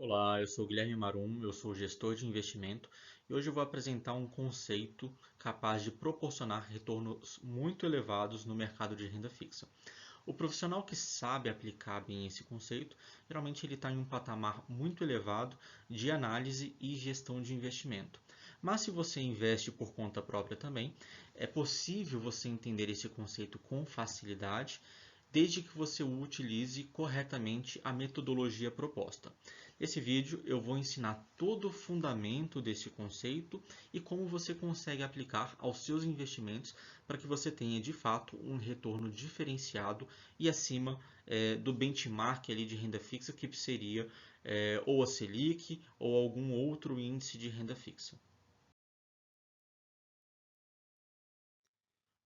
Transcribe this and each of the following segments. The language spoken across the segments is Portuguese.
Olá, eu sou o Guilherme Marum, eu sou gestor de investimento e hoje eu vou apresentar um conceito capaz de proporcionar retornos muito elevados no mercado de renda fixa. O profissional que sabe aplicar bem esse conceito, geralmente ele está em um patamar muito elevado de análise e gestão de investimento. Mas se você investe por conta própria também, é possível você entender esse conceito com facilidade, desde que você utilize corretamente a metodologia proposta. Nesse vídeo eu vou ensinar todo o fundamento desse conceito e como você consegue aplicar aos seus investimentos para que você tenha de fato um retorno diferenciado e acima do benchmark ali de renda fixa, que seria ou a Selic ou algum outro índice de renda fixa.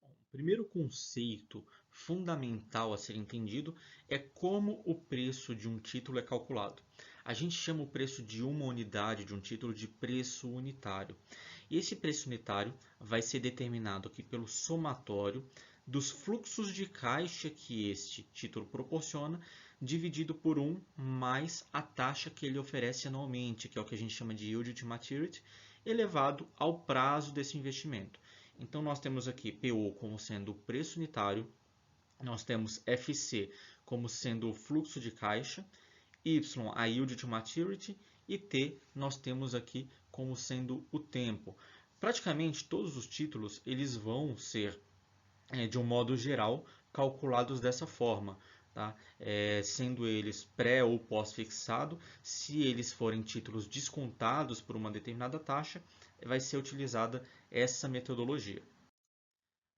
O primeiro conceito fundamental a ser entendido é como o preço de um título é calculado. A gente chama o preço de uma unidade de um título de preço unitário. E esse preço unitário vai ser determinado aqui pelo somatório dos fluxos de caixa que este título proporciona, dividido por 1 mais a taxa que ele oferece anualmente, que é o que a gente chama de yield to maturity, elevado ao prazo desse investimento. Então nós temos aqui PO como sendo o preço unitário, nós temos FC como sendo o fluxo de caixa, Y a yield to maturity e T nós temos aqui como sendo o tempo. Praticamente todos os títulos eles vão ser, de um modo geral, calculados dessa forma. Tá? Sendo eles pré ou pós-fixado, se eles forem títulos descontados por uma determinada taxa, vai ser utilizada essa metodologia.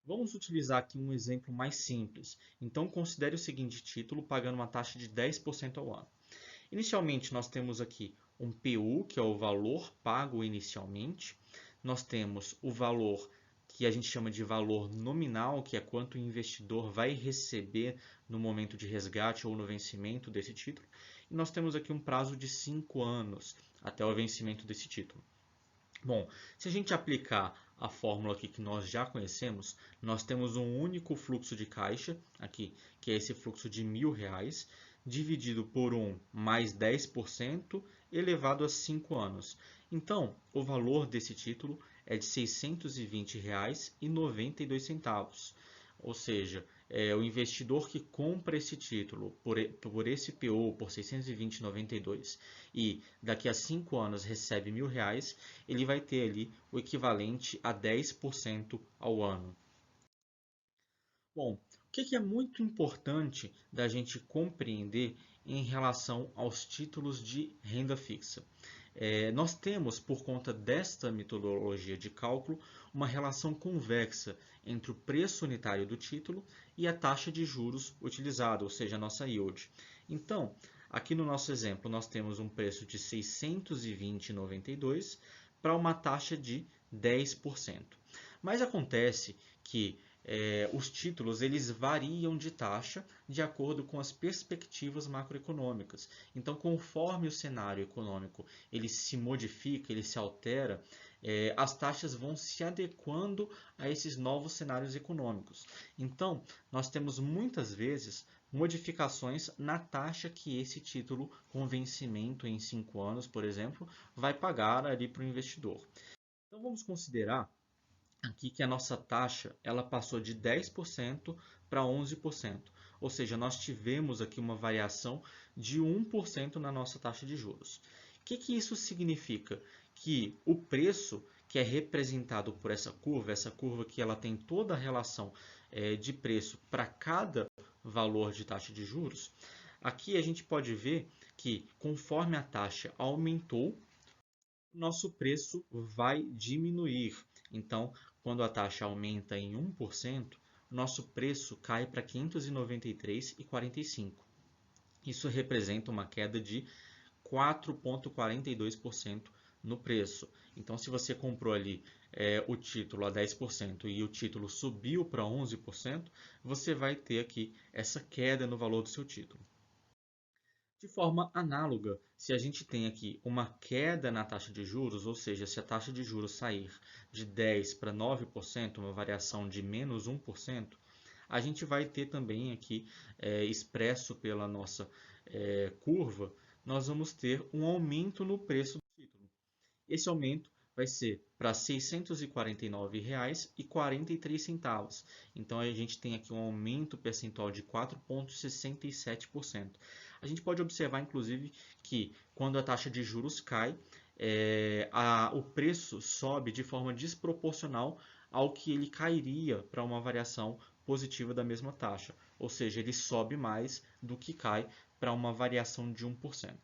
Vamos utilizar aqui um exemplo mais simples. Então, considere o seguinte título pagando uma taxa de 10% ao ano. Inicialmente, nós temos aqui um PU, que é o valor pago inicialmente. Nós temos o valor que a gente chama de valor nominal, que é quanto o investidor vai receber no momento de resgate ou no vencimento desse título. E nós temos aqui um prazo de 5 anos até o vencimento desse título. Bom, se a gente aplicar a fórmula aqui que nós já conhecemos, nós temos um único fluxo de caixa aqui, que é esse fluxo de R$ 1.000, dividido por 1 mais 10% elevado a 5 anos. Então, o valor desse título é de R$ 620,92. Ou seja, o investidor que compra esse título por esse PO por 620,92 e daqui a 5 anos recebe R$ 1.000, ele vai ter ali o equivalente a 10% ao ano. Bom, o que é muito importante da gente compreender em relação aos títulos de renda fixa? Nós temos, por conta desta metodologia de cálculo, uma relação convexa entre o preço unitário do título e a taxa de juros utilizada, ou seja, a nossa yield. Então, aqui no nosso exemplo, nós temos um preço de R$ 620,92 para uma taxa de 10%. Mas acontece que os títulos eles variam de taxa de acordo com as perspectivas macroeconômicas. Então, conforme o cenário econômico ele se modifica, ele se altera, as taxas vão se adequando a esses novos cenários econômicos. Então, nós temos muitas vezes modificações na taxa que esse título com vencimento em 5 anos, por exemplo, vai pagar ali para o investidor. Então, vamos considerar aqui que a nossa taxa ela passou de 10% para 11%. Ou seja, nós tivemos aqui uma variação de 1% na nossa taxa de juros. O que isso significa? Que o preço que é representado por essa curva que ela tem toda a relação de preço para cada valor de taxa de juros, aqui a gente pode ver que conforme a taxa aumentou, nosso preço vai diminuir. Então, quando a taxa aumenta em 1%, nosso preço cai para R$ 593,45. Isso representa uma queda de 4,42% no preço. Então, se você comprou ali o título a 10% e o título subiu para 11%, você vai ter aqui essa queda no valor do seu título. De forma análoga, se a gente tem aqui uma queda na taxa de juros, ou seja, se a taxa de juros sair de 10 para 9%, uma variação de menos 1%, a gente vai ter também aqui expresso pela nossa curva, nós vamos ter um aumento no preço do título. Esse aumento vai ser para R$ 649,43. Então a gente tem aqui um aumento percentual de 4,67%. A gente pode observar, inclusive, que quando a taxa de juros cai, o preço sobe de forma desproporcional ao que ele cairia para uma variação positiva da mesma taxa. Ou seja, ele sobe mais do que cai para uma variação de 1%.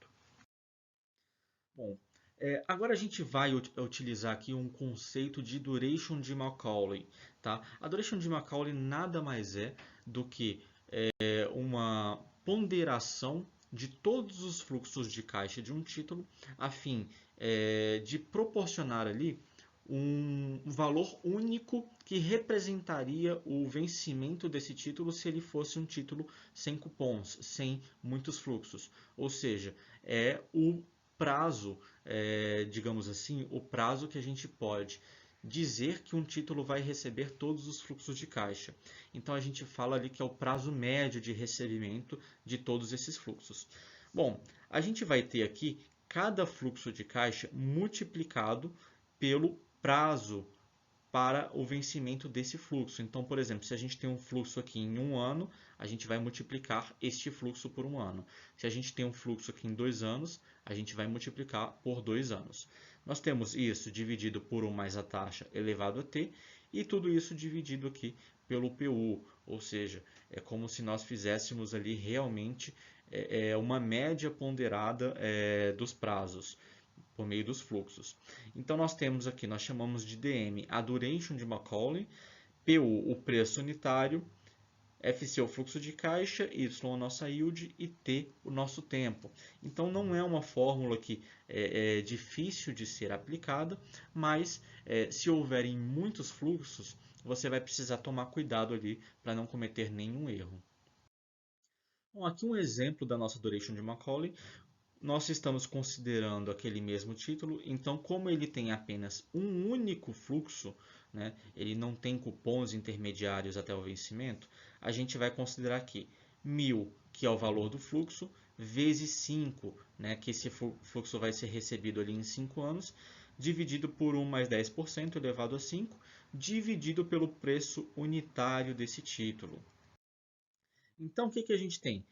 Bom, agora a gente vai utilizar aqui um conceito de duration de Macaulay. Tá? A duration de Macaulay nada mais é do que uma ponderação de todos os fluxos de caixa de um título, a fim de proporcionar ali um valor único que representaria o vencimento desse título se ele fosse um título sem cupons, sem muitos fluxos. Ou seja, é o prazo, digamos assim, o prazo que a gente pode dizer que um título vai receber todos os fluxos de caixa. Então a gente fala ali que é o prazo médio de recebimento de todos esses fluxos. Bom, a gente vai ter aqui cada fluxo de caixa multiplicado pelo prazo para o vencimento desse fluxo. Então, por exemplo, se a gente tem um fluxo aqui em 1 ano, a gente vai multiplicar este fluxo por 1 ano. Se a gente tem um fluxo aqui em 2 anos, a gente vai multiplicar por 2 anos. Nós temos isso dividido por 1 mais a taxa elevado a t, e tudo isso dividido aqui pelo PU, ou seja, é como se nós fizéssemos ali realmente uma média ponderada dos prazos por meio dos fluxos. Então nós temos aqui, nós chamamos de DM a duration de Macaulay, PU o preço unitário, FC o fluxo de caixa, Y a nossa yield e T o nosso tempo. Então não é uma fórmula que é difícil de ser aplicada, mas se houverem muitos fluxos, você vai precisar tomar cuidado ali para não cometer nenhum erro. Bom, aqui um exemplo da nossa duration de Macaulay. Nós estamos considerando aquele mesmo título, então como ele tem apenas um único fluxo, né, ele não tem cupons intermediários até o vencimento, a gente vai considerar aqui 1.000, que é o valor do fluxo, vezes 5, né, que esse fluxo vai ser recebido ali em 5 anos, dividido por 1 mais 10% elevado a 5, dividido pelo preço unitário desse título. Então, o que a gente tem?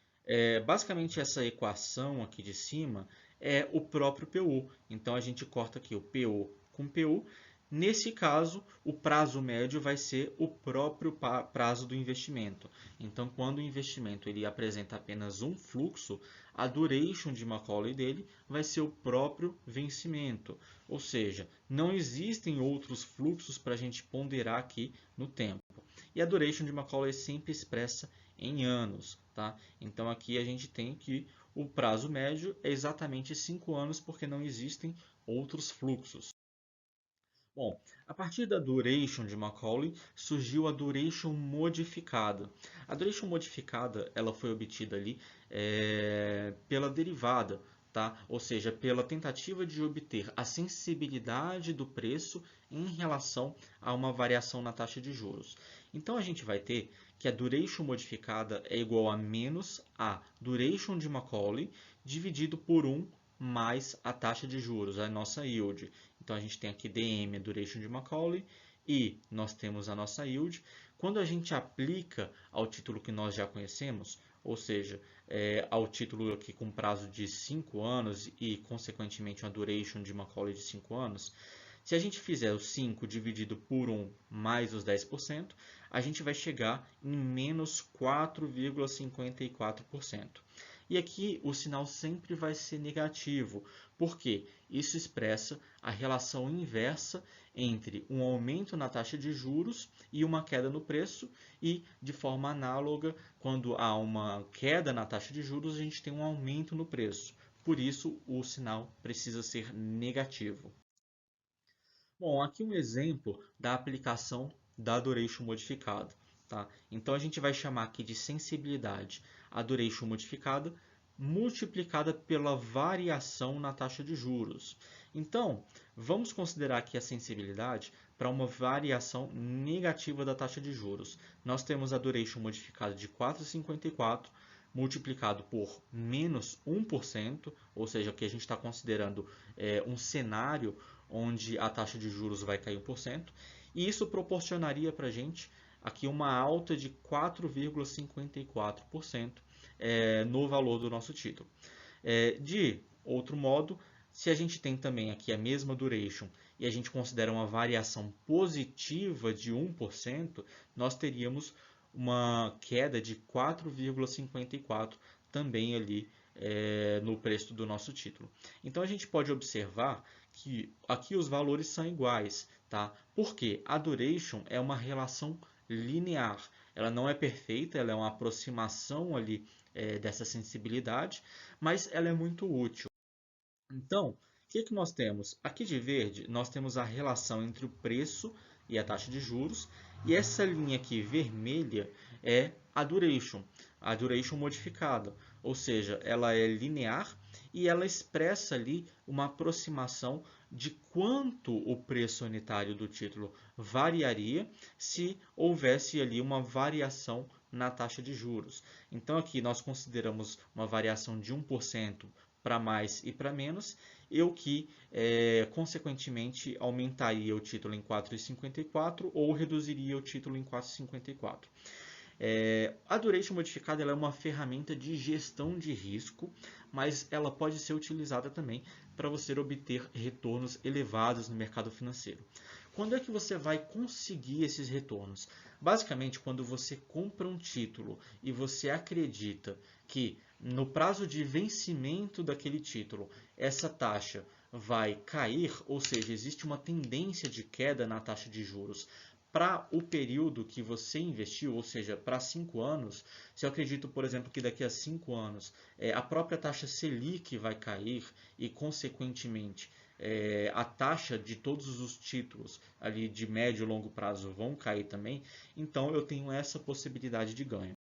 Basicamente, essa equação aqui de cima é o próprio PU. Então, a gente corta aqui o PU com PU. Nesse caso, o prazo médio vai ser o próprio prazo do investimento. Então, quando o investimento ele apresenta apenas um fluxo, a duration de Macaulay dele vai ser o próprio vencimento. Ou seja, não existem outros fluxos para a gente ponderar aqui no tempo. E a duration de Macaulay é sempre expressa em anos. Tá? Então aqui a gente tem que o prazo médio é exatamente 5 anos, porque não existem outros fluxos. Bom, a partir da duration de Macaulay surgiu a duration modificada. A duration modificada ela foi obtida ali pela derivada, tá? Ou seja, pela tentativa de obter a sensibilidade do preço em relação a uma variação na taxa de juros. Então a gente vai ter que a duration modificada é igual a menos a duration de Macaulay dividido por 1 mais a taxa de juros, a nossa yield. Então a gente tem aqui DM, a duration de Macaulay, e nós temos a nossa yield. Quando a gente aplica ao título que nós já conhecemos, ou seja, ao título aqui com prazo de 5 anos e, consequentemente, uma duration de Macaulay de 5 anos, se a gente fizer o 5 dividido por 1 mais os 10%, a gente vai chegar em menos 4,54%. E aqui o sinal sempre vai ser negativo, porque isso expressa a relação inversa entre um aumento na taxa de juros e uma queda no preço, e de forma análoga, quando há uma queda na taxa de juros, a gente tem um aumento no preço. Por isso, o sinal precisa ser negativo. Bom, aqui um exemplo da aplicação da duration modificada. Tá? Então a gente vai chamar aqui de sensibilidade a duration modificada multiplicada pela variação na taxa de juros. Então, vamos considerar aqui a sensibilidade para uma variação negativa da taxa de juros. Nós temos a duration modificada de 4,54 multiplicado por menos 1%, ou seja, que a gente está considerando um cenário onde a taxa de juros vai cair 1%, e isso proporcionaria para a gente aqui uma alta de 4,54% no valor do nosso título. De outro modo, se a gente tem também aqui a mesma duration e a gente considera uma variação positiva de 1%, nós teríamos uma queda de 4,54 também ali no preço do nosso título. Então a gente pode observar que aqui os valores são iguais, tá? Porque a duration é uma relação linear. Ela não é perfeita, ela é uma aproximação ali dessa sensibilidade, mas ela é muito útil. Então, o que nós temos? Aqui de verde, nós temos a relação entre o preço e a taxa de juros, e essa linha aqui vermelha é a duration modificada, ou seja, ela é linear e ela expressa ali uma aproximação de quanto o preço unitário do título variaria se houvesse ali uma variação na taxa de juros. Então aqui nós consideramos uma variação de 1% para mais e para menos, e o que consequentemente aumentaria o título em 4,54 ou reduziria o título em 4,54. A duration modificada ela é uma ferramenta de gestão de risco, mas ela pode ser utilizada também para você obter retornos elevados no mercado financeiro. Quando é que você vai conseguir esses retornos? Basicamente, quando você compra um título e você acredita que no prazo de vencimento daquele título, essa taxa vai cair, ou seja, existe uma tendência de queda na taxa de juros para o período que você investiu, ou seja, para 5 anos, se eu acredito, por exemplo, que daqui a 5 anos a própria taxa Selic vai cair e, consequentemente, a taxa de todos os títulos ali de médio e longo prazo vão cair também, então eu tenho essa possibilidade de ganho.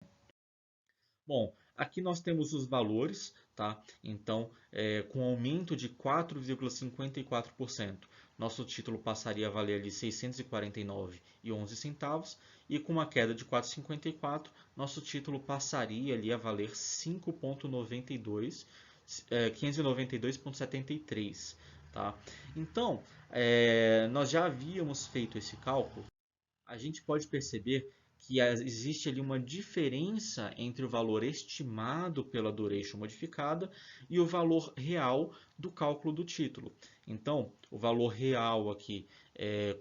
Bom, aqui nós temos os valores, tá? Então, com aumento de 4,54%, nosso título passaria a valer ali R$ 649,11 e com uma queda de 4,54, nosso título passaria ali a valer 5,92, 592,73, tá? Então, nós já havíamos feito esse cálculo. A gente pode perceber que existe ali uma diferença entre o valor estimado pela duration modificada e o valor real do cálculo do título. Então, o valor real aqui,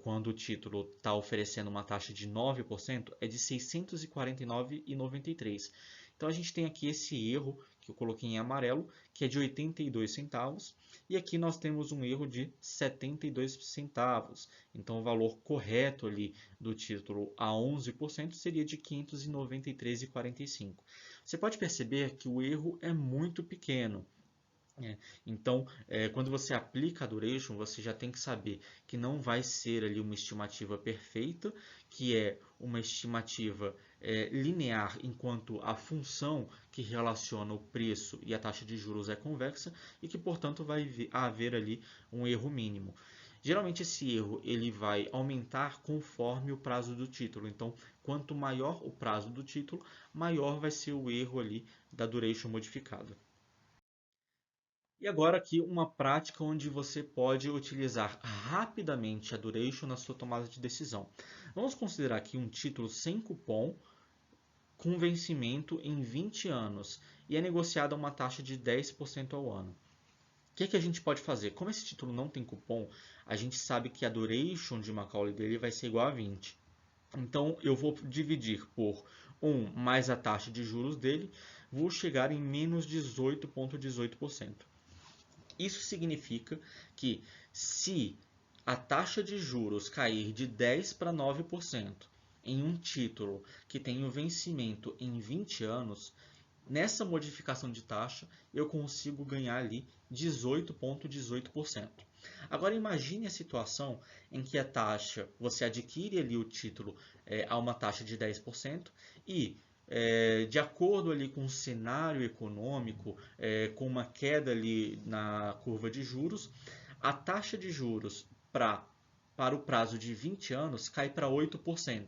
quando o título está oferecendo uma taxa de 9%, é de R$ 649,93. Então, a gente tem aqui esse erro que eu coloquei em amarelo, que é de 82 centavos, e aqui nós temos um erro de 72 centavos. Então, o valor correto ali do título a 11% seria de R$ 593,45. Você pode perceber que o erro é muito pequeno. Então, quando você aplica a duration, você já tem que saber que não vai ser ali uma estimativa perfeita, que é uma estimativa linear, enquanto a função que relaciona o preço e a taxa de juros é convexa e que, portanto, vai haver ali um erro mínimo. Geralmente esse erro ele vai aumentar conforme o prazo do título. Então, quanto maior o prazo do título, maior vai ser o erro ali da duration modificada. E agora aqui uma prática onde você pode utilizar rapidamente a duration na sua tomada de decisão. Vamos considerar aqui um título sem cupom com vencimento em 20 anos e é negociado a uma taxa de 10% ao ano. O que a gente pode fazer? Como esse título não tem cupom, a gente sabe que a duration de Macaulay dele vai ser igual a 20. Então eu vou dividir por 1 mais a taxa de juros dele, vou chegar em menos 18,18%. Isso significa que se a taxa de juros cair de 10 para 9% em um título que tem o vencimento em 20 anos, nessa modificação de taxa eu consigo ganhar ali 18,18%. Agora imagine a situação em que a taxa, você adquire ali o título a uma taxa de 10% e de acordo ali com o cenário econômico, com uma queda ali na curva de juros, a taxa de juros para o prazo de 20 anos cai para 8%.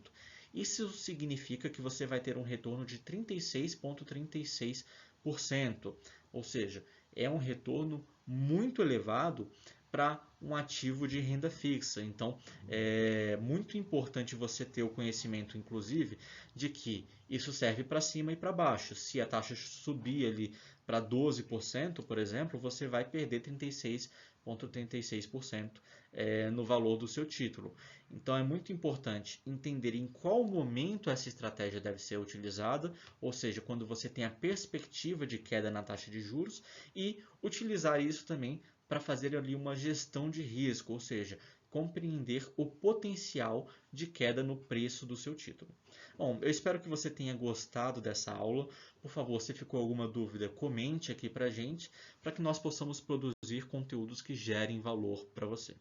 Isso significa que você vai ter um retorno de 36,36%, ou seja, é um retorno muito elevado para um ativo de renda fixa. Então, é muito importante você ter o conhecimento, inclusive, de que isso serve para cima e para baixo. Se a taxa subir ali para 12%, por exemplo, você vai perder 36,36% no valor do seu título. Então, é muito importante entender em qual momento essa estratégia deve ser utilizada, ou seja, quando você tem a perspectiva de queda na taxa de juros, e utilizar isso também para fazer ali uma gestão de risco, ou seja, compreender o potencial de queda no preço do seu título. Bom, eu espero que você tenha gostado dessa aula. Por favor, se ficou alguma dúvida, comente aqui para a gente, para que nós possamos produzir conteúdos que gerem valor para você.